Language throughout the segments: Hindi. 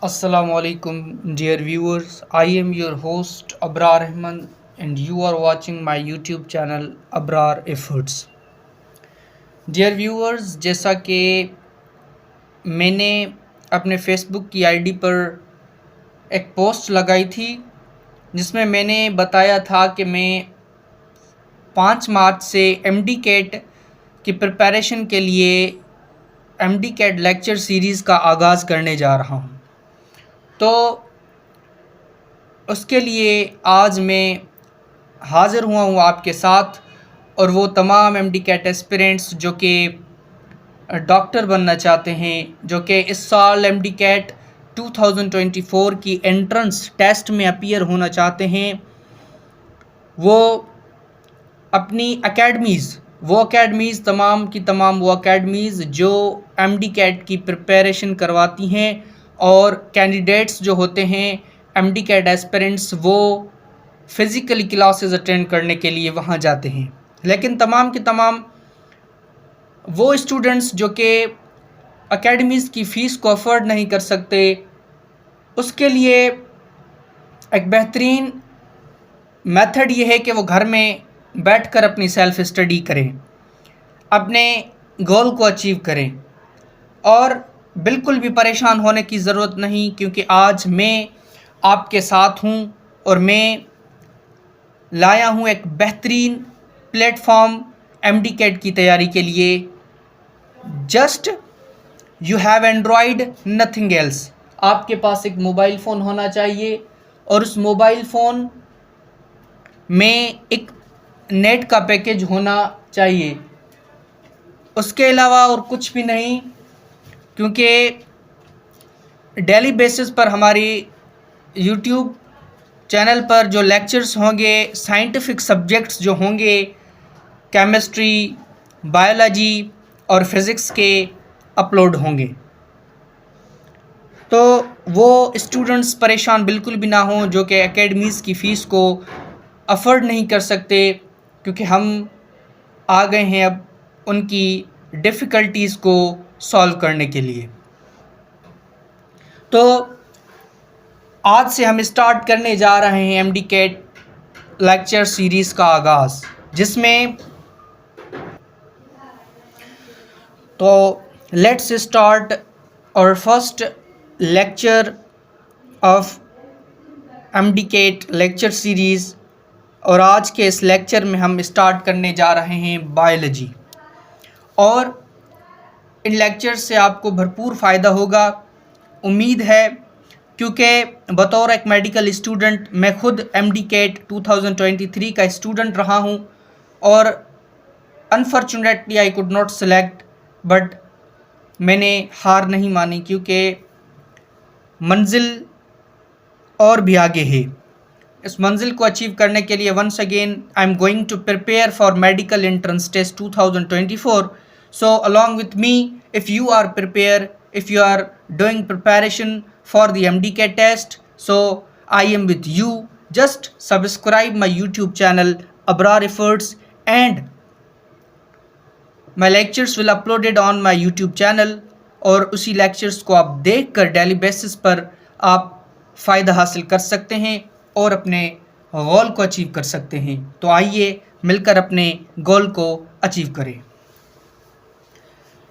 Assalamu alaikum, dear viewers. I am your host Abrar Rahman, and you are watching my YouTube channel Abrar Efforts. Dear viewers, जैसा कि मैंने अपने फेसबुक की आईडी पर एक पोस्ट लगाई थी जिसमें मैंने बताया था कि मैं 5 मार्च से एमडी कैट की प्रिपरेशन के लिए एमडी कैट लेक्चर सीरीज़ का आगाज़ करने जा रहा हूँ। तो उसके लिए आज मैं हाज़िर हुआ हूँ आपके साथ, और वो तमाम एमडी कैट एस्पिरेंट्स जो कि डॉक्टर बनना चाहते हैं, जो कि इस साल एमडी कैट 2024 की एंट्रेंस टेस्ट में अपीयर होना चाहते हैं, वो अपनी एकेडमीज़ तमाम की तमाम वो एकेडमीज़ जो एमडी कैट की प्रिपरेशन करवाती हैं, और कैंडिडेट्स जो होते हैं एमडी कैट एस्पिरेंट्स वो फ़िज़िकली क्लासेस अटेंड करने के लिए वहाँ जाते हैं। लेकिन तमाम के तमाम वो स्टूडेंट्स जो कि एकेडमीज़ की फ़ीस को अफोर्ड नहीं कर सकते, उसके लिए एक बेहतरीन मेथड ये है कि वो घर में बैठकर अपनी सेल्फ़ स्टडी करें, अपने गोल को अचीव करें, और बिल्कुल भी परेशान होने की ज़रूरत नहीं, क्योंकि आज मैं आपके साथ हूँ और मैं लाया हूँ एक बेहतरीन प्लेटफॉर्म एमडी कैट की तैयारी के लिए। Just you have Android, nothing else. आपके पास एक मोबाइल फ़ोन होना चाहिए, और उस मोबाइल फ़ोन में एक नेट का पैकेज होना चाहिए, उसके अलावा और कुछ भी नहीं, क्योंकि डेली बेसिस पर हमारी यूट्यूब चैनल पर जो लेक्चर्स होंगे, साइंटिफिक सब्जेक्ट्स जो होंगे, केमिस्ट्री, बायोलॉजी और फिज़िक्स के अपलोड होंगे। तो वो स्टूडेंट्स परेशान बिल्कुल भी ना हों जो कि एकेडमीज़ की फ़ीस को अफोर्ड नहीं कर सकते, क्योंकि हम आ गए हैं अब उनकी डिफ़िकल्टीज़ को सॉल्व करने के लिए। तो आज से हम स्टार्ट करने जा रहे हैं एमडी कैट लेक्चर सीरीज़ का आगाज़, जिसमें तो लेट्स स्टार्ट और first lecture of MD CAT lecture series. और आज के इस लेक्चर में हम स्टार्ट करने जा रहे हैं बायोलॉजी, और इन लेक्चर से आपको भरपूर फ़ायदा होगा, उम्मीद है, क्योंकि बतौर एक मेडिकल स्टूडेंट मैं खुद एमडी कैट 2023 का स्टूडेंट रहा हूं, और unfortunately I could not select, but मैंने हार नहीं मानी, क्योंकि मंजिल और भी आगे है। इस मंजिल को अचीव करने के लिए once again I am going to prepare for medical entrance test 2024. So along with me, if you are prepare, if you are doing preparation for the MDCAT test, so I am with you. Just subscribe my YouTube channel Abrar Efforts, and my lectures will uploaded on my YouTube channel, और उसी लेक्चर्स को आप देख कर डेली बेसिस पर आप फ़ायदा हासिल कर सकते हैं और अपने गोल को अचीव कर सकते हैं। तो आइए मिलकर अपने गोल को अचीव करें।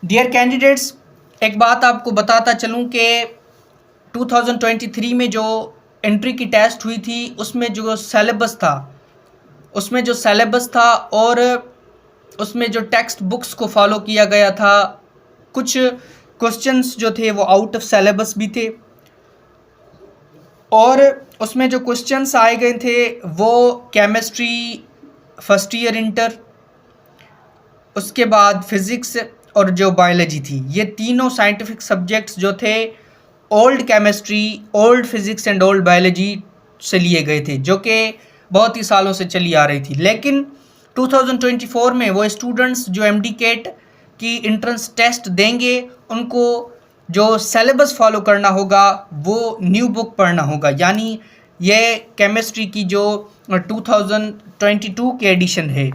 डियर कैंडिडेट्स, एक बात आपको बताता चलूं कि 2023 में जो एंट्री की टेस्ट हुई थी उसमें जो सिलेबस था और उसमें जो टेक्स्ट बुक्स को फॉलो किया गया था, कुछ क्वेश्चंस जो थे वो आउट ऑफ सिलेबस भी थे, और उसमें जो क्वेश्चंस आए गए थे वो केमिस्ट्री फर्स्ट ईयर इंटर, उसके बाद फिज़िक्स और जो बायोलॉजी थी, ये तीनों साइंटिफिक सब्जेक्ट्स जो थे old chemistry, old physics and old biology से लिए गए थे, जो कि बहुत ही सालों से चली आ रही थी। लेकिन 2024 में वो स्टूडेंट्स जो एमडी कैट की एंट्रेंस टेस्ट देंगे, उनको जो सिलेबस फॉलो करना होगा वो न्यू बुक पढ़ना होगा। यानी ये केमिस्ट्री की जो 2022 के एडिशन है,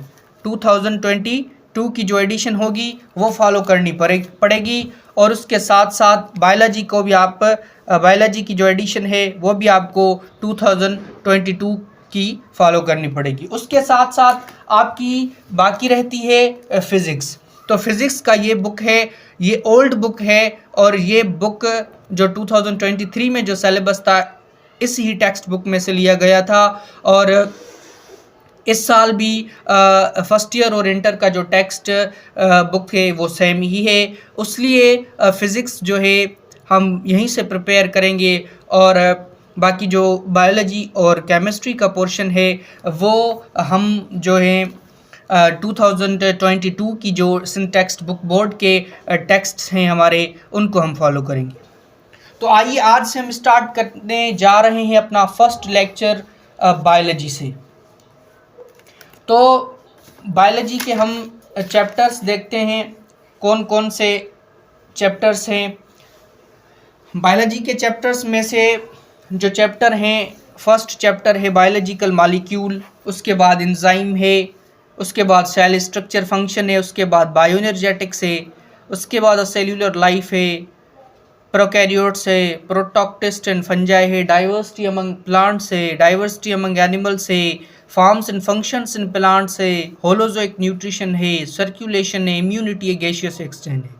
2022 2 की जो एडिशन होगी वो फॉलो करनी पड़ेगी। और उसके साथ साथ बायोलॉजी को भी आप बायोलॉजी की जो एडिशन है वो भी आपको 2022 की फॉलो करनी पड़ेगी। उसके साथ साथ आपकी बाकी रहती है फ़िज़िक्स। तो फिज़िक्स का ये बुक है, ये ओल्ड बुक है और ये बुक जो 2023 में जो सिलेबस था इस ही टेक्स्ट बुक में से लिया गया था। और इस साल भी फर्स्ट ईयर और इंटर का जो टेक्स्ट बुक है वो सेम ही है, इसलिए फ़िज़िक्स जो है हम यहीं से प्रिपेयर करेंगे। और बाकी जो बायोलॉजी और केमिस्ट्री का पोर्शन है वो हम जो है 2022 की जो टेक्स्ट बुक बोर्ड के टेक्स्ट्स हैं हमारे, उनको हम फॉलो करेंगे। तो आइए आज से हम स्टार्ट करने जा रहे हैं अपना फर्स्ट लेक्चर बायोलॉजी से। तो बायोलॉजी के हम चैप्टर्स देखते हैं, कौन कौन से चैप्टर्स हैं। बायोलॉजी के चैप्टर्स में से जो चैप्टर हैं, फर्स्ट चैप्टर है बायोलॉजिकल मॉलिक्यूल, उसके बाद एंजाइम है, उसके बाद सेल स्ट्रक्चर फंक्शन है, उसके बाद बायोएनर्जेटिक्स है, उसके बाद सेल्यूलर लाइफ है, प्रोकैरियोट्स है, प्रोटोक्टिस्ट एंड फंजाई है, डाइवर्सिटी अमंग प्लांट्स है, डाइवर्सिटी अमंग एनिमल्स है, forms and functions in plants है, होलोजोइक न्यूट्रिशन है, सर्कुलेशन है, इम्यूनिटी है, गैसियस एक्सचेंज है।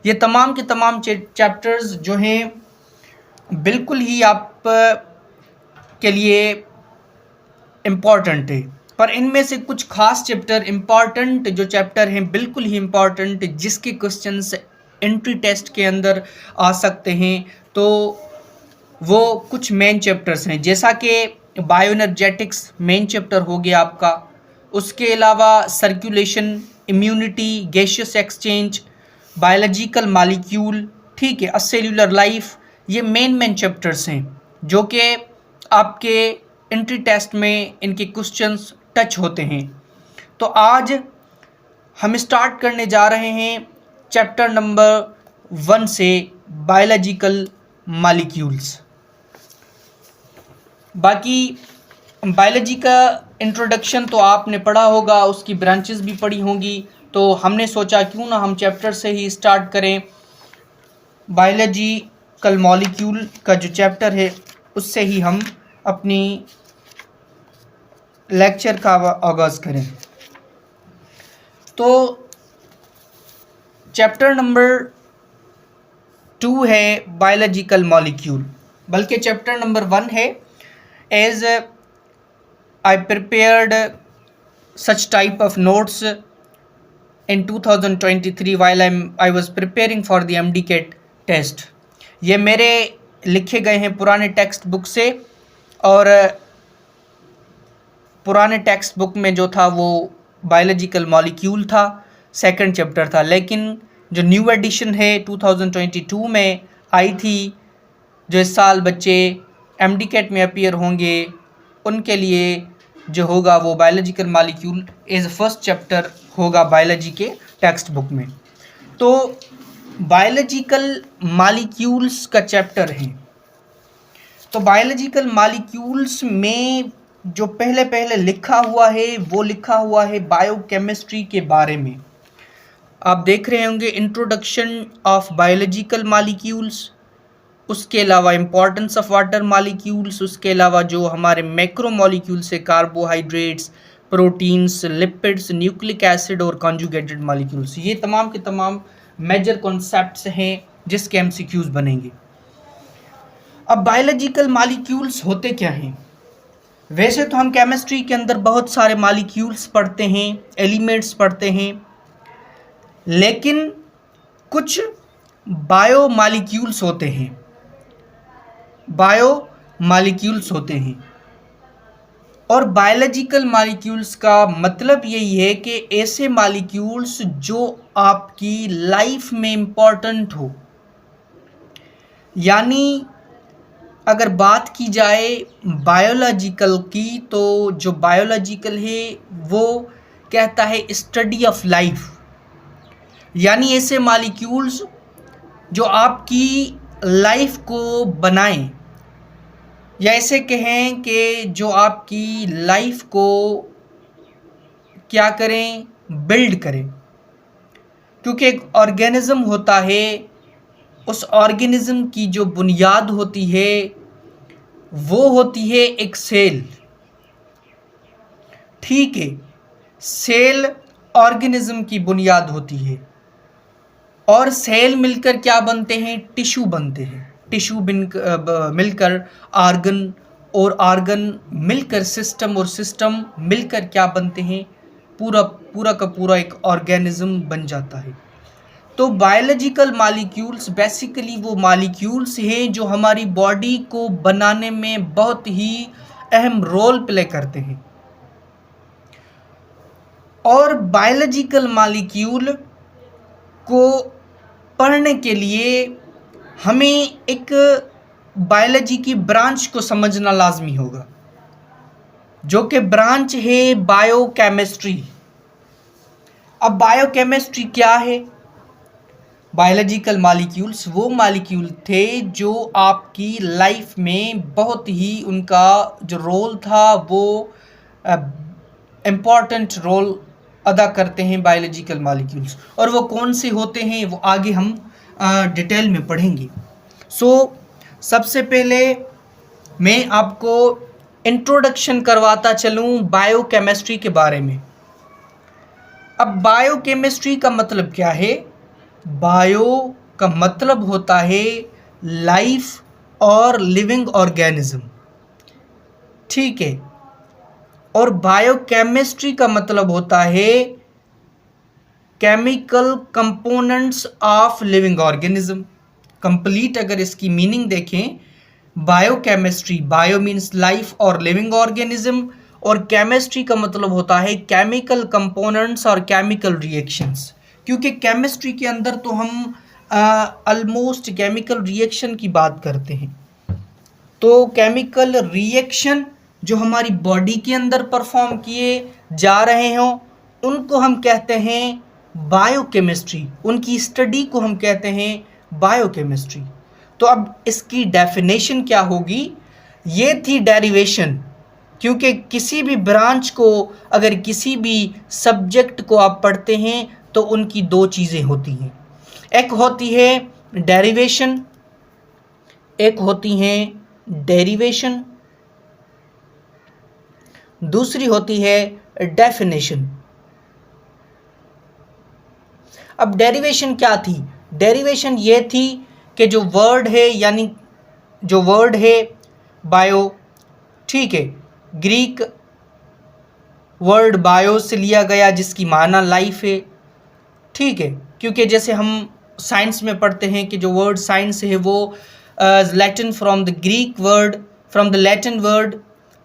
ये तमाम के तमाम चैप्टर्स जो हैं बिल्कुल ही आप के लिए इम्पॉर्टेंट है, पर इनमें से कुछ खास चैप्टर इम्पॉर्टेंट जो चैप्टर हैं बिल्कुल ही इम्पॉर्टेंट, जिसके क्वेश्चंस एंट्री टेस्ट के अंदर आ सकते हैं, तो वो कुछ मेन चैप्टर्स हैं, जैसा कि बायोएनर्जेटिक्स मेन चैप्टर हो गया आपका। उसके अलावा circulation, immunity, gaseous exchange, biological molecule, ठीक है, सेल्यूलर लाइफ, ये मेन चैप्टर्स हैं जो कि आपके एंट्री टेस्ट में इनके क्वेश्चंस टच होते हैं। तो आज हम स्टार्ट करने जा रहे हैं चैप्टर नंबर 1 से, बायोलॉजिकल मॉलिक्यूल्स। बाकी बायोलॉजी का इंट्रोडक्शन तो आपने पढ़ा होगा, उसकी ब्रांचेस भी पढ़ी होंगी, तो हमने सोचा क्यों ना हम चैप्टर से ही स्टार्ट करें। बायोलॉजिकल मॉलिक्यूल का जो चैप्टर है उससे ही हम अपनी लेक्चर का आगाज़ करें। तो चैप्टर नंबर 2 है बायोलॉजिकल मॉलिक्यूल, बल्कि चैप्टर नंबर 1 है। As I prepared such type of notes in 2023 while I was preparing for the MDCAT test। ये मेरे लिखे गए हैं पुराने टेक्स्ट बुक से, और पुराने टेक्स्ट बुक में जो था वो बायोलॉजिकल मॉलिक्यूल था, सेकंड चैप्टर था, लेकिन जो न्यू एडिशन है 2022 में आई थी, जो इस साल बच्चे MDCAT में अपीयर होंगे उनके लिए जो होगा वो biological molecule as first chapter होगा बायोलॉजी के टेक्स्ट बुक में। तो बायोलॉजिकल मॉलिक्यूल्स का चैप्टर है। तो बायोलॉजिकल मॉलिक्यूल्स में जो पहले लिखा हुआ है वो लिखा हुआ है बायोकेमिस्ट्री के बारे में। आप देख रहे होंगे इंट्रोडक्शन ऑफ बायोलॉजिकल मॉलिक्यूल्स, उसके अलावा इम्पॉर्टेंस ऑफ वाटर मॉलिक्यूल्स, उसके अलावा जो हमारे मैक्रो मॉलिक्यूल्स है, carbohydrates, proteins, lipids, nucleic acid और कॉन्जुगेटेड मॉलिक्यूल्स, ये तमाम के तमाम मेजर कॉन्सेप्ट्स हैं जिसके MCQs बनेंगे। अब बायोलॉजिकल मॉलिक्यूल्स होते क्या हैं? वैसे तो हम केमिस्ट्री के अंदर बहुत सारे मॉलिक्यूल्स पढ़ते हैं, एलिमेंट्स पढ़ते हैं, लेकिन कुछ बायो मॉलिक्यूल्स होते हैं, बायो मॉलिक्यूल्स होते हैं। और बायोलॉजिकल मॉलिक्यूल्स का मतलब यही है कि ऐसे मॉलिक्यूल्स जो आपकी लाइफ में इम्पॉर्टेंट हो। यानी अगर बात की जाए बायोलॉजिकल की, तो जो बायोलॉजिकल है वो कहता है स्टडी ऑफ लाइफ, यानी ऐसे मॉलिक्यूल्स जो आपकी लाइफ को बनाएं, या ऐसे कहें कि जो आपकी लाइफ को क्या करें, बिल्ड करें। क्योंकि एक ऑर्गेनिज्म होता है, उस ऑर्गेनिज्म की जो बुनियाद होती है वो होती है एक सेल। ठीक है, सेल ऑर्गेनिज्म की बुनियाद होती है और सेल मिलकर क्या बनते हैं, टिश्यू बनते हैं। टिश्यू मिलकर आर्गन, और आर्गन मिलकर सिस्टम, और सिस्टम मिलकर क्या बनते हैं, पूरा पूरा का पूरा एक ऑर्गेनिज्म बन जाता है। तो बायोलॉजिकल मॉलिक्यूल्स बेसिकली वो मॉलिक्यूल्स हैं जो हमारी बॉडी को बनाने में बहुत ही अहम रोल प्ले करते हैं। और बायोलॉजिकल मॉलिक्यूल को पढ़ने के लिए हमें एक बायोलॉजी की ब्रांच को समझना लाजमी होगा, जो कि ब्रांच है बायोकेमिस्ट्री। अब बायोकेमिस्ट्री क्या है? बायोलॉजिकल मॉलिक्यूल्स वो मॉलिक्यूल थे जो आपकी लाइफ में बहुत ही, उनका जो रोल था वो इम्पॉर्टेंट रोल अदा करते हैं बायोलॉजिकल मॉलिक्यूल्स। और वो कौन से होते हैं वो आगे हम डिटेल में पढ़ेंगे। सबसे पहले मैं आपको इंट्रोडक्शन करवाता चलूँ बायोकेमिस्ट्री के बारे में। अब बायोकेमिस्ट्री का मतलब क्या है? बायो का मतलब होता है लाइफ और लिविंग ऑर्गेनिज्म। ठीक है, और बायोकेमिस्ट्री का मतलब होता है chemical components of living organism. Complete अगर इसकी मीनिंग देखें, बायोकेमिस्ट्री, बायो मीन्स लाइफ और लिविंग ऑर्गेनिज्म, और केमिस्ट्री का मतलब होता है केमिकल कंपोनेंट्स और केमिकल रिएक्शंस। क्योंकि केमिस्ट्री के अंदर तो हम ऑलमोस्ट केमिकल रिएक्शन की बात करते हैं। तो केमिकल रिएक्शन जो हमारी बॉडी के अंदर परफॉर्म किए जा रहे हों उनको हम कहते हैं बायोकेमिस्ट्री, उनकी स्टडी को हम कहते हैं बायोकेमिस्ट्री। तो अब इसकी डेफिनेशन क्या होगी? ये थी डेरिवेशन। क्योंकि किसी भी ब्रांच को, अगर किसी भी सब्जेक्ट को आप पढ़ते हैं तो उनकी दो चीज़ें होती हैं, एक होती है डेरिवेशन, एक होती है डेरिवेशन, दूसरी होती है डेफिनेशन। अब डेरिवेशन क्या थी? डेरिवेशन ये थी कि जो वर्ड है, यानी जो वर्ड है बायो, ठीक है, ग्रीक वर्ड बायो से लिया गया जिसकी माना लाइफ है। ठीक है, क्योंकि जैसे हम साइंस में पढ़ते हैं कि जो वर्ड साइंस है वो Latin from the Greek word, from the Latin word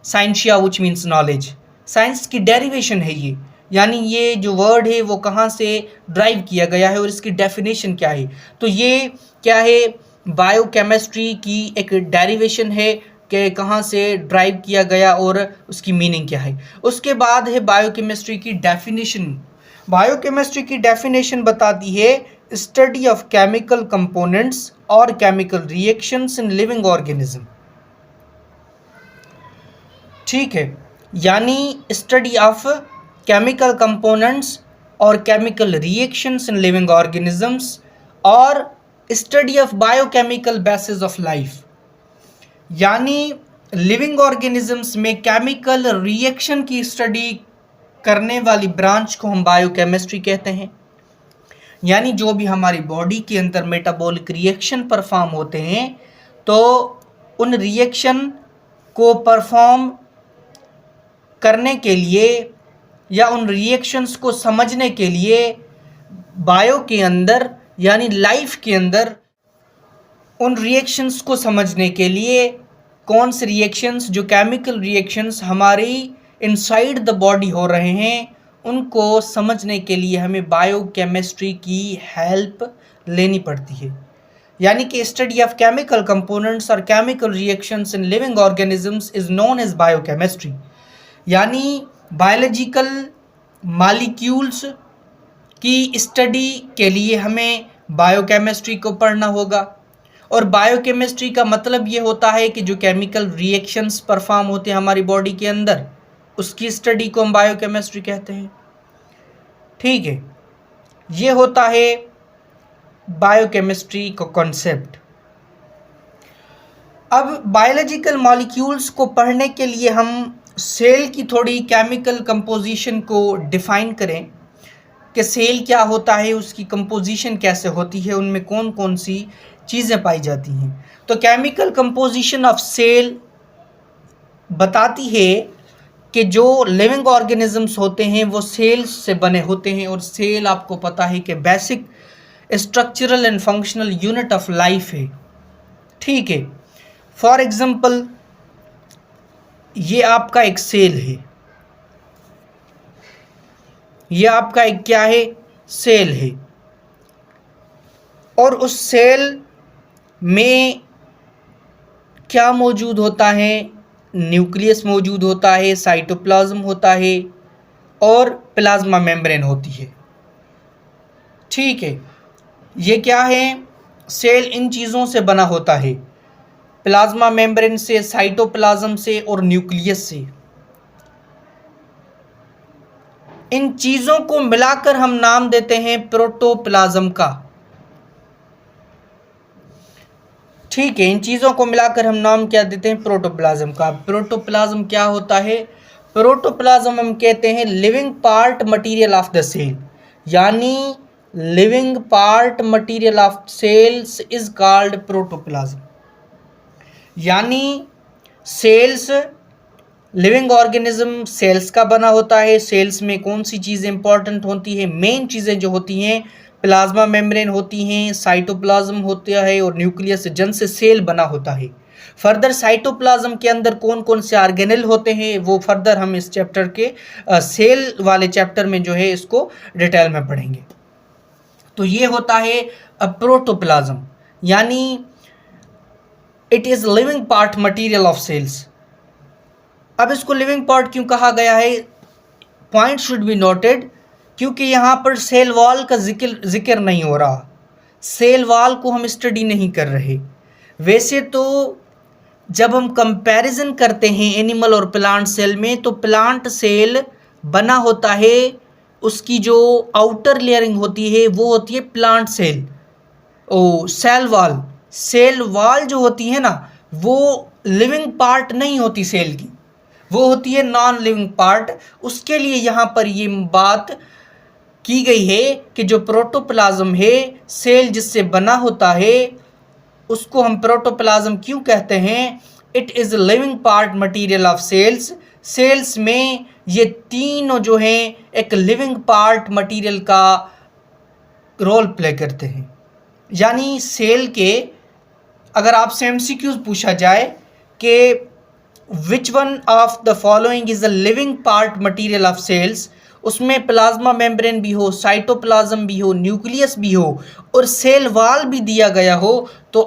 scientia which means knowledge. Science की डेरिवेशन है ये, यानी ये जो वर्ड है वो कहाँ से ड्राइव किया गया है और इसकी डेफिनेशन क्या है। तो ये क्या है? बायोकेमिस्ट्री की एक डेरिवेशन है कि कहाँ से ड्राइव किया गया और उसकी मीनिंग क्या है। उसके बाद है बायोकेमिस्ट्री की डेफिनेशन। बायोकेमिस्ट्री की डेफिनेशन बताती है स्टडी ऑफ केमिकल कंपोनेंट्स और chemical reactions in living organism. ठीक है, यानी स्टडी ऑफ केमिकल कंपोनेंट्स और chemical reactions in living organisms, और study of biochemical basis of life. यानी लिविंग ऑर्गेनिजम्स में केमिकल रिएक्शन की स्टडी करने वाली ब्रांच को हम बायोकेमिस्ट्री कहते हैं। यानी जो भी हमारी बॉडी के अंदर मेटाबॉलिक रिएक्शन परफॉर्म होते हैं तो उन रिएक्शन को परफॉर्म करने के लिए या उन रिएक्शंस को समझने के लिए बायो के अंदर, यानी लाइफ के अंदर, उन रिएक्शंस को समझने के लिए कौन से रिएक्शंस, जो केमिकल रिएक्शंस हमारी इनसाइड द बॉडी हो रहे हैं, उनको समझने के लिए हमें बायोकेमिस्ट्री की हेल्प लेनी पड़ती है। यानी कि स्टडी ऑफ केमिकल कंपोनेंट्स और chemical reactions in living organisms is known as biochemistry. यानी बायोलॉजिकल मॉलिक्यूल्स की स्टडी के लिए हमें बायोकेमिस्ट्री को पढ़ना होगा। और बायोकेमिस्ट्री का मतलब ये होता है कि जो केमिकल रिएक्शंस परफॉर्म होते हैं हमारी बॉडी के अंदर, उसकी स्टडी को हम बायोकेमिस्ट्री कहते हैं। ठीक है, ये होता है बायोकेमिस्ट्री का कॉन्सेप्ट। अब बायोलॉजिकल मॉलिक्यूल्स को पढ़ने के लिए हम सेल की थोड़ी केमिकल कंपोजिशन को डिफ़ाइन करें कि सेल क्या होता है, उसकी कंपोजिशन कैसे होती है, उनमें कौन कौन सी चीज़ें पाई जाती हैं। तो केमिकल कंपोजिशन ऑफ सेल बताती है कि जो लिविंग ऑर्गेनिजम्स होते हैं वो सेल्स से बने होते हैं, और सेल आपको पता है कि basic structural and functional unit of life है। ठीक है, फॉर एग्जांपल ये आपका एक सेल है, ये आपका एक क्या है, सेल है, और उस सेल में क्या मौजूद होता है, न्यूक्लियस मौजूद होता है, साइटोप्लाज्म होता है और प्लाज्मा मेम्ब्रेन होती है। ठीक है, ये क्या है, सेल इन चीज़ों से बना होता है, प्लाज्मा मेम्ब्रेन से, साइटोप्लाज्म से और न्यूक्लियस से। इन चीज़ों को मिलाकर हम नाम देते हैं प्रोटोप्लाज्म का। ठीक है, इन चीज़ों को मिलाकर हम नाम क्या देते हैं, प्रोटोप्लाज्म का। प्रोटोप्लाज्म क्या होता है, प्रोटोप्लाज्म हम कहते हैं living part material of the cell, यानी living part material of cells is called protoplasm. यानी सेल्स, लिविंग ऑर्गेनिज्म सेल्स का बना होता है। सेल्स में कौन सी चीज़ें इंपॉर्टेंट होती है, मेन चीज़ें जो होती हैं, प्लाज्मा मेम्ब्रेन होती हैं, साइटोप्लाज्म होता है और न्यूक्लियस, जिनसे सेल बना होता है। फर्दर साइटोप्लाज्म के अंदर कौन कौन से ऑर्गेनेल होते हैं वो फर्दर हम इस चैप्टर के सेल वाले चैप्टर में जो है इसको डिटेल में पढ़ेंगे। तो ये होता है प्रोटोप्लाज्म, यानी it is living part material of cells. अब इसको लिविंग पार्ट क्यों कहा गया है, पॉइंट शुड बी नोटेड, क्योंकि यहाँ पर सेल वॉल का जिक्र नहीं हो रहा, सेल वॉल को हम स्टडी नहीं कर रहे। वैसे तो जब हम कंपैरिजन करते हैं एनिमल और प्लांट सेल में, तो प्लांट सेल बना होता है, उसकी जो आउटर लेयरिंग होती है वो होती है प्लांट सेल। सेल वॉल जो होती है ना, वो लिविंग पार्ट नहीं होती सेल की, वो होती है नॉन लिविंग पार्ट। उसके लिए यहाँ पर ये बात की गई है कि जो प्रोटोप्लाज्म है, सेल जिससे बना होता है, उसको हम प्रोटोप्लाज्म क्यों कहते हैं, it is living part material of cells. Cells में ये तीनों जो हैं एक लिविंग पार्ट मटेरियल का रोल प्ले करते हैं। यानी सेल के, अगर आपसे एमसीक्यूज पूछा जाए कि which one of the following is a living part material of cells, उसमें प्लाज्मा मेम्ब्रेन भी हो, साइटोप्लाज्म भी हो, न्यूक्लियस भी हो और सेल वॉल भी दिया गया हो, तो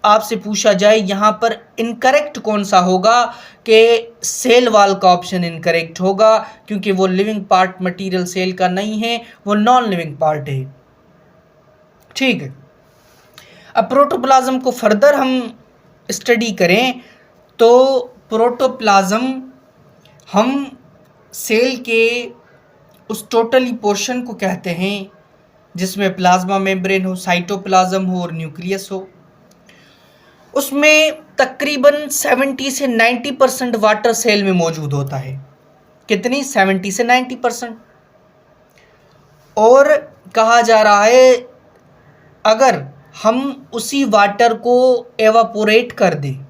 आपसे पूछा जाए यहाँ पर इनकरेक्ट कौन सा होगा, कि सेल वॉल का ऑप्शन इनकरेक्ट होगा, क्योंकि वो लिविंग पार्ट मटेरियल सेल का नहीं है, वो नॉन लिविंग पार्ट है। ठीक है, अब प्रोटोप्लाज्म को फर्दर हम स्टडी करें तो प्रोटोप्लाज्म हम सेल के उस टोटली पोर्शन को कहते हैं जिसमें प्लाज्मा मेम्ब्रेन हो, साइटोप्लाज्म हो और न्यूक्लियस हो। उसमें तकरीबन 70 से 90% वाटर सेल में मौजूद होता है। कितनी, 70 से 90%। और कहा जा रहा है अगर हम उसी वाटर को एवापोरेट कर दें,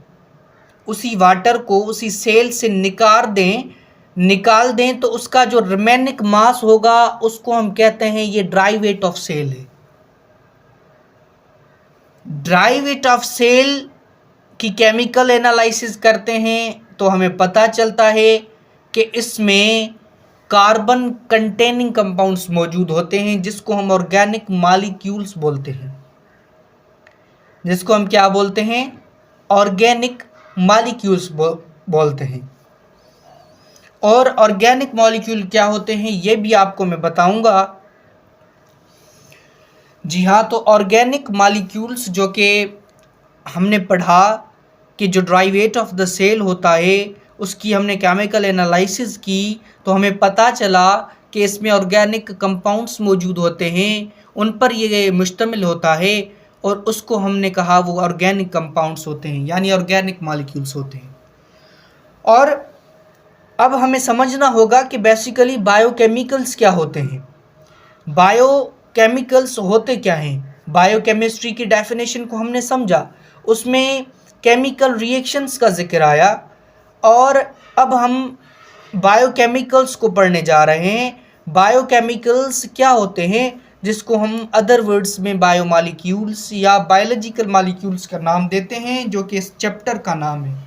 उसी वाटर को उसी सेल से निकाल दें तो उसका जो रिमेनिंग मास होगा उसको हम कहते हैं ये ड्राई वेट ऑफ सेल है। ड्राई वेट ऑफ सेल की केमिकल एनालिसिस करते हैं तो हमें पता चलता है कि इसमें कार्बन कंटेनिंग कंपाउंड्स मौजूद होते हैं, जिसको हम ऑर्गेनिक मॉलिक्यूल्स बोलते हैं, जिसको हम क्या बोलते हैं, ऑर्गेनिक मॉलिक्यूल्स बोलते हैं। और ऑर्गेनिक मॉलिक्यूल क्या होते हैं ये भी आपको मैं बताऊंगा। जी हाँ, तो ऑर्गेनिक मॉलिक्यूल्स जो कि हमने पढ़ा कि जो dry weight of the cell होता है उसकी हमने केमिकल एनालिसिस की तो हमें पता चला कि इसमें ऑर्गेनिक कंपाउंड्स मौजूद होते हैं, उन पर ये मुश्तमिल होता है, और उसको हमने कहा वो ऑर्गेनिक कंपाउंड्स होते हैं, यानी ऑर्गेनिक मॉलिक्यूल्स होते हैं। और अब हमें समझना होगा कि बेसिकली बायोकेमिकल्स क्या होते हैं, बायोकेमिकल्स होते क्या हैं। बायोकेमिस्ट्री की डेफिनेशन को हमने समझा, उसमें केमिकल रिएक्शंस का जिक्र आया, और अब हम बायोकेमिकल्स को पढ़ने जा रहे हैं। बायोकेमिकल्स क्या होते हैं, जिसको हम अदर वर्ड्स में बायोमॉलिक्यूल्स या बायोलॉजिकल मॉलिक्यूल्स का नाम देते हैं, जो कि इस चैप्टर का नाम है।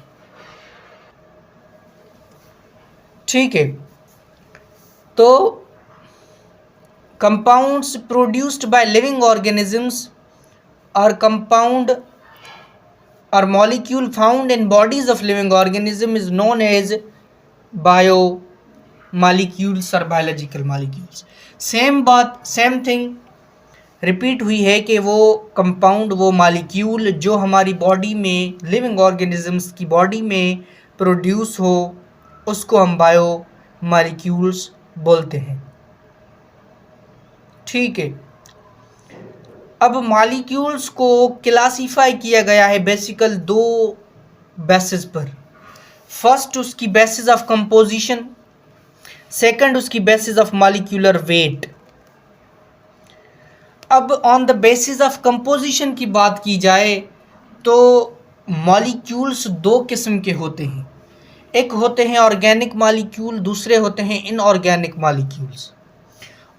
ठीक है, तो compounds produced by living organisms और compound or molecule found in bodies of living organism is known as biomolecules or biological molecules। Same बात, सेम थिंग रिपीट हुई है कि वो कंपाउंड, वो मॉलिक्यूल जो हमारी बॉडी में, लिविंग ऑर्गेनिजम्स की बॉडी में प्रोड्यूस हो, उसको हम बायो मॉलिक्यूल्स बोलते हैं। ठीक है, अब मॉलिक्यूल्स को क्लासीफाई किया गया है बेसिकल दो बेसिस पर। फर्स्ट उसकी बेसिस ऑफ कंपोजिशन, सेकंड उसकी बेसिस ऑफ मॉलिक्यूलर वेट। अब on the basis of composition की बात की जाए तो मॉलिक्यूल्स दो किस्म के होते हैं, एक होते हैं ऑर्गेनिक मॉलिक्यूल, दूसरे होते हैं इनऑर्गेनिक मॉलिक्यूल्स।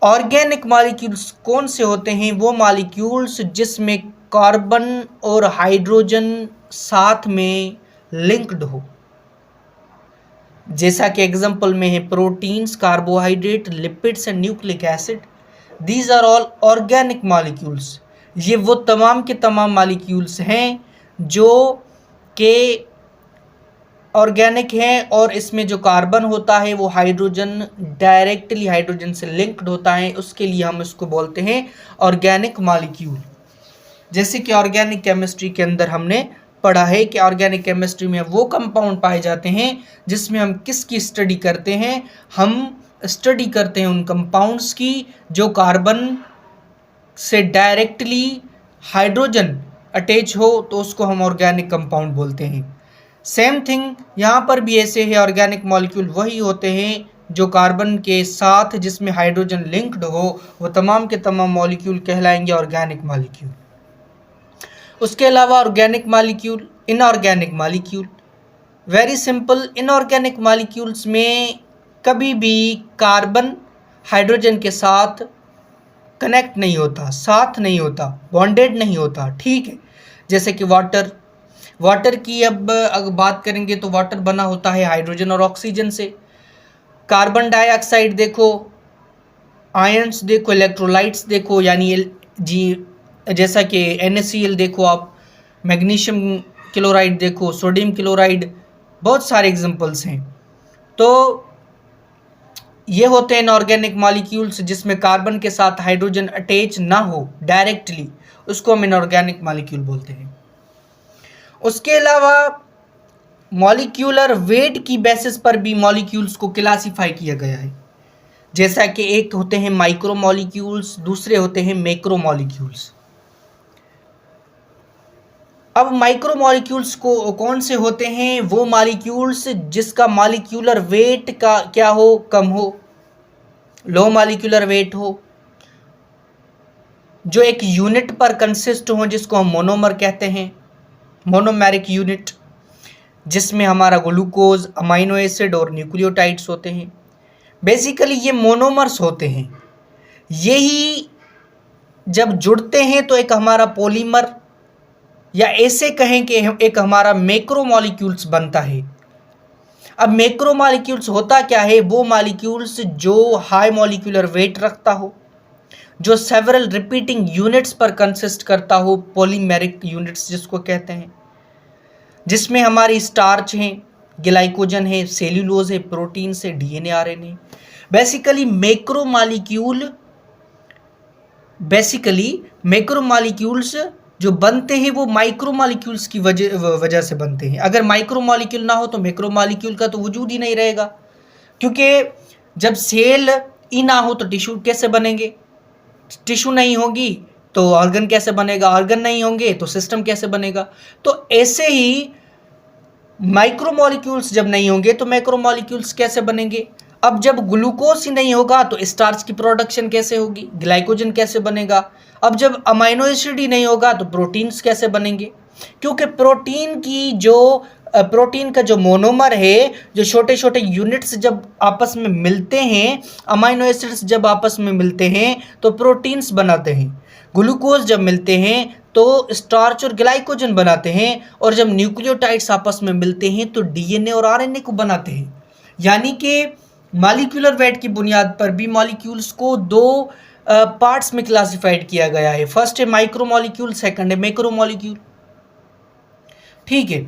ऑर्गेनिक मॉलिक्यूल्स कौन से होते हैं, वो मॉलिक्यूल्स जिसमें कार्बन और हाइड्रोजन साथ में लिंक्ड हो, जैसा कि एग्जांपल में है proteins, carbohydrate, lipids and nucleic acid. These are all organic molecules. ये वो तमाम के तमाम मॉलिक्यूल्स हैं जो के ऑर्गेनिक हैं, और इसमें जो कार्बन होता है वो हाइड्रोजन, डायरेक्टली हाइड्रोजन से लिंक्ड होता है, उसके लिए हम इसको बोलते हैं ऑर्गेनिक मॉलिक्यूल। जैसे कि ऑर्गेनिक केमिस्ट्री के अंदर हमने पढ़ा है कि ऑर्गेनिक केमिस्ट्री में वो कंपाउंड पाए जाते हैं जिसमें हम किसकी स्टडी करते हैं, हम स्टडी करते हैं उन कंपाउंड्स की जो कार्बन से डायरेक्टली हाइड्रोजन अटैच हो, तो उसको हम ऑर्गेनिक कंपाउंड बोलते हैं। सेम थिंग यहाँ पर भी ऐसे है, ऑर्गेनिक मॉलिक्यूल वही होते हैं जो कार्बन के साथ जिसमें हाइड्रोजन लिंक्ड हो, वो तमाम के तमाम मॉलिक्यूल कहलाएंगे ऑर्गेनिक मॉलिक्यूल। उसके अलावा organic molecule, inorganic molecule, very simple. Inorganic molecules में कभी भी कार्बन हाइड्रोजन के साथ कनेक्ट नहीं होता, साथ नहीं होता, बॉन्डेड नहीं होता। ठीक है, जैसे कि वाटर की अब अगर बात करेंगे तो वाटर बना होता है हाइड्रोजन और ऑक्सीजन से। कार्बन डाइऑक्साइड देखो, आयंस देखो, इलेक्ट्रोलाइट्स देखो, यानी जी जैसा कि NaCl देखो आप, मैग्नीशियम क्लोराइड देखो, सोडियम क्लोराइड, बहुत सारे एग्जांपल्स हैं। तो ये होते हैं इनऑर्गेनिक मॉलिक्यूल्स जिसमें कार्बन के साथ हाइड्रोजन अटैच ना हो डायरेक्टली, उसको हम इनऑर्गेनिक मॉलिक्यूल बोलते हैं। उसके अलावा मॉलिक्यूलर वेट की बेसिस पर भी मॉलिक्यूल्स को क्लासीफाई किया गया है, जैसा कि एक होते हैं माइक्रो मॉलिक्यूल्स, दूसरे होते हैं मैक्रो मॉलिक्यूल्स। अब माइक्रो मॉलिक्यूल्स को कौन से होते हैं, वो मॉलिक्यूल्स जिसका मॉलिक्यूलर वेट का क्या हो, कम हो, लो मॉलिक्यूलर वेट हो, जो एक यूनिट पर कंसिस्ट हो, जिसको हम मोनोमर कहते हैं, मोनोमेरिक यूनिट, जिसमें हमारा ग्लूकोज, अमाइनो एसिड और न्यूक्लियोटाइड्स होते हैं। बेसिकली ये मोनोमर्स होते हैं, यही जब जुड़ते हैं तो एक हमारा पॉलीमर, या ऐसे कहें कि एक हमारा मैक्रो मॉलिक्यूल्स बनता है। अब मैक्रो मॉलिक्यूल्स होता क्या है, वो मॉलिक्यूल्स जो हाई मॉलिक्यूलर वेट रखता हो, जो सेवरल रिपीटिंग यूनिट्स पर कंसिस्ट करता हो, पॉलीमेरिक यूनिट्स जिसको कहते हैं, जिसमें हमारी स्टार्च हैं, ग्लाइकोजन है, सेल्यूलोज है, प्रोटीन से DNA RNA. Basically macro molecules जो बनते हैं वो माइक्रो मॉलिक्यूल्स की वजह से बनते हैं। अगर माइक्रो मॉलिक्यूल ना हो तो मैक्रो मॉलिक्यूल का तो वजूद ही नहीं रहेगा, क्योंकि जब सेल ई ना हो तो टिश्यू कैसे बनेंगे, टिश्यू नहीं होगी तो ऑर्गन कैसे बनेगा, ऑर्गन नहीं होंगे तो सिस्टम कैसे बनेगा। तो ऐसे ही माइक्रोमोलिक्यूल्स जब नहीं होंगे तो मैक्रोमोलिक्यूल्स कैसे बनेंगे। अब जब ग्लूकोज ही नहीं होगा तो स्टार्च की प्रोडक्शन कैसे होगी, ग्लाइकोजन कैसे बनेगा। अब जब अमाइनो एसिड ही नहीं होगा तो प्रोटीन्स कैसे बनेंगे, क्योंकि प्रोटीन का जो मोनोमर है, जो छोटे छोटे यूनिट्स जब आपस में मिलते हैं, अमाइनो एसिड्स जब आपस में मिलते हैं तो प्रोटीन्स बनाते हैं। ग्लूकोज जब मिलते हैं तो स्टार्च और ग्लाइकोजन बनाते हैं, और जब न्यूक्लियोटाइड्स आपस में मिलते हैं तो डीएनए और आरएनए को बनाते हैं। यानी कि मॉलिक्यूलर वेट की बुनियाद पर भी मॉलिक्यूल्स को दो पार्ट्स में क्लासिफाइड किया गया है। फर्स्ट है माइक्रो मॉलिक्यूल, सेकंड है मैक्रो मॉलिक्यूल। ठीक है,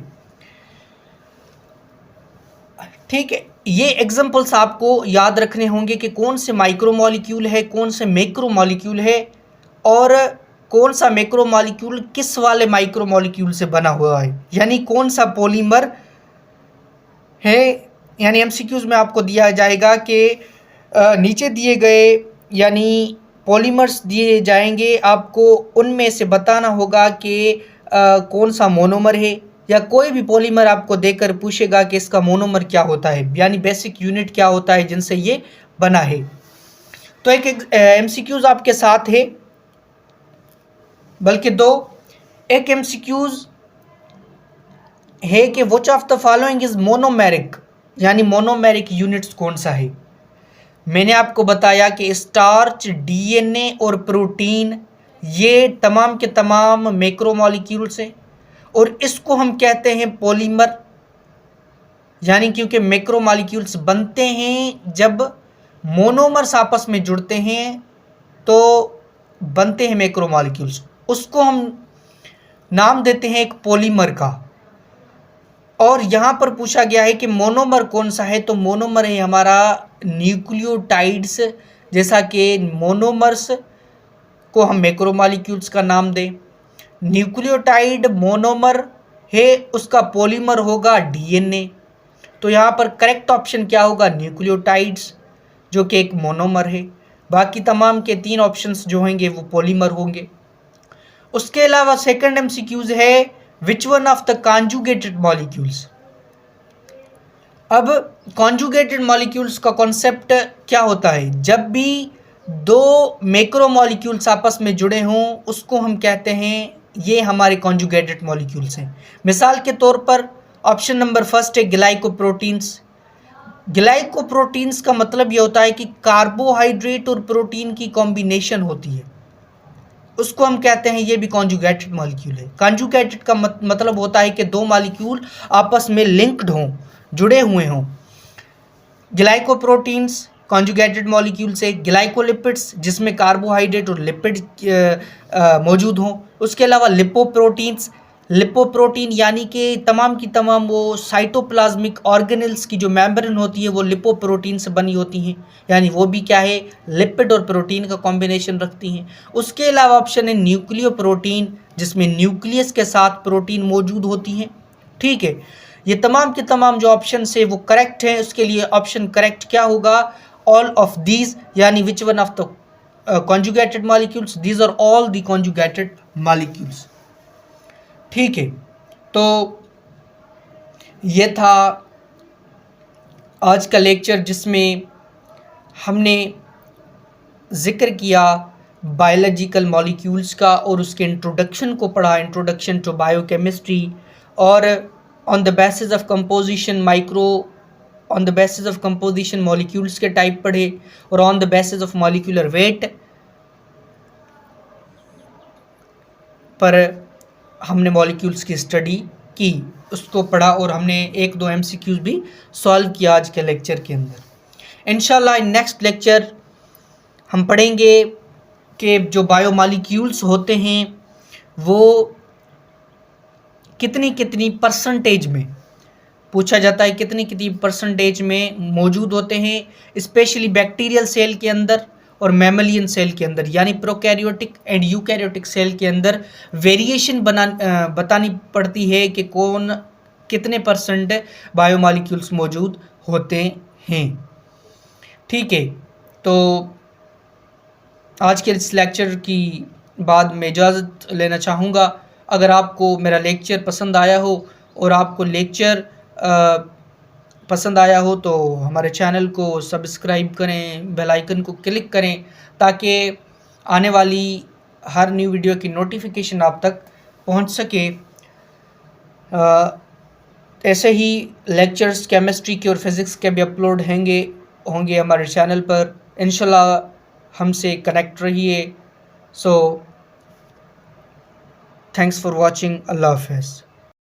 ठीक है, ये एग्जांपल्स आपको याद रखने होंगे कि कौन से माइक्रो मॉलिक्यूल है, कौन से मैक्रो मॉलिक्यूल है, और कौन सा मैक्रो मॉलिक्यूल किस वाले माइक्रो मॉलिक्यूल से बना हुआ है, यानी कौन सा पॉलीमर है। यानी एमसीक्यूज में आपको दिया जाएगा कि नीचे दिए गए यानी पॉलीमर्स दिए जाएंगे, आपको उनमें से बताना होगा कि कौन सा मोनोमर है, या कोई भी पॉलीमर आपको देकर पूछेगा कि इसका मोनोमर क्या होता है, यानी बेसिक यूनिट क्या होता है जिनसे ये बना है। तो एक एमसीक्यूज आपके साथ है, बल्कि दो। एक एमसीक्यूज है कि which of the following is monomeric, यानी मोनोमेरिक यूनिट्स कौन सा है। मैंने आपको बताया कि स्टार्च, डीएनए और प्रोटीन ये तमाम के तमाम मैक्रोमोलिक्यूल्स हैं, और इसको हम कहते हैं पॉलीमर, यानी क्योंकि मैक्रोमोलिक्यूल्स बनते हैं जब मोनोमर्स आपस में जुड़ते हैं तो बनते हैं मैक्रोमोलिक्यूल्स, उसको हम नाम देते हैं एक पॉलीमर का। और यहाँ पर पूछा गया है कि मोनोमर कौन सा है, तो मोनोमर है हमारा न्यूक्लियोटाइड्स। जैसा कि मोनोमर्स को हम मैक्रोमोलिक्यूल्स का नाम दें, न्यूक्लियोटाइड मोनोमर है, उसका पॉलीमर होगा डीएनए। तो यहाँ पर करेक्ट ऑप्शन क्या होगा, न्यूक्लियोटाइड्स, जो कि एक मोनोमर है। बाकी तमाम के तीन ऑप्शंस जो होंगे वो पॉलीमर होंगे। उसके अलावा सेकंड एमसीक्यूज है विच one of the conjugated molecules. अब कॉन्जुगेटेड मॉलिक्यूल्स का कॉन्सेप्ट क्या होता है, जब भी दो मैक्रो मॉलिक्यूल्स आपस में जुड़े हों उसको हम कहते हैं ये हमारे कॉन्जुगेटेड मॉलिक्यूल्स हैं। मिसाल के तौर पर ऑप्शन नंबर फर्स्ट है ग्लाइकोप्रोटीन्स। ग्लाइकोप्रोटीन्स का मतलब ये होता है कि कार्बोहाइड्रेट और प्रोटीन की कॉम्बिनेशन होती है, उसको हम कहते हैं ये भी कॉन्जुगेटेड मॉलिक्यूल है। कॉन्जुगेटेड का मतलब होता है कि दो मॉलिक्यूल आपस में लिंक्ड हों, जुड़े हुए हों। ग्लाइकोप्रोटीन्स कॉन्जुगेटेड मॉलिक्यूल से, ग्लाइकोलिपिड्स जिसमें कार्बोहाइड्रेट और लिपिड मौजूद हों। उसके अलावा लिपोप्रोटीन्स, लिपोप्रोटीन यानी कि तमाम की तमाम वो साइटोप्लाज्मिक ऑर्गेनेल्स की जो मेम्ब्रेन होती है वो लिपोप्रोटीन से बनी होती हैं, यानी वो भी क्या है, लिपिड और प्रोटीन का कॉम्बिनेशन रखती हैं। उसके अलावा ऑप्शन है न्यूक्लियो प्रोटीन, जिसमें न्यूक्लियस के साथ प्रोटीन मौजूद होती हैं। ठीक है, ये तमाम के तमाम जो ऑप्शन है वो करेक्ट हैं। उसके लिए ऑप्शन करेक्ट क्या होगा, ऑल ऑफ दीज, यानी which one of the conjugated molecules, these are all the conjugated molecules. ठीक है, तो ये था आज का लेक्चर जिसमें हमने ज़िक्र किया बायोलॉजिकल मॉलिक्यूल्स का और उसके इंट्रोडक्शन को पढ़ा, इंट्रोडक्शन टू बायोकेमिस्ट्री, और on the basis of composition on the basis of composition molecules के टाइप पढ़े, और on the basis of molecular weight पर हमने मॉलिक्यूल्स की स्टडी की, उसको पढ़ा, और हमने एक दो एमसीक्यूज भी सॉल्व किया आज के लेक्चर के अंदर। इंशाल्लाह इन नेक्स्ट लेक्चर हम पढ़ेंगे कि जो बायोमॉलिक्यूल्स होते हैं वो कितनी कितनी परसेंटेज में, पूछा जाता है कितनी कितनी परसेंटेज में मौजूद होते हैं, स्पेशली बैक्टीरियल सेल के अंदर और मैमलियन सेल के अंदर, यानी प्रोकैरियोटिक एंड यूकैरियोटिक सेल के अंदर वेरिएशन बतानी पड़ती है कि कौन कितने परसेंट बायोमॉलिक्यूल्स मौजूद होते हैं। ठीक है, तो आज के इस लेक्चर की बाद मैं इजाज़त लेना चाहूँगा। अगर आपको मेरा लेक्चर पसंद आया हो और आपको लेक्चर पसंद आया हो तो हमारे चैनल को सब्सक्राइब करें, बेल आइकन को क्लिक करें ताकि आने वाली हर न्यू वीडियो की नोटिफिकेशन आप तक पहुंच सके। ऐसे ही लेक्चर्स केमिस्ट्री के और फिज़िक्स के भी अपलोड होंगे हमारे चैनल पर। इंशाल्लाह हमसे कनेक्ट रहिए। So thanks for watching. अल्लाह हाफ़िज़।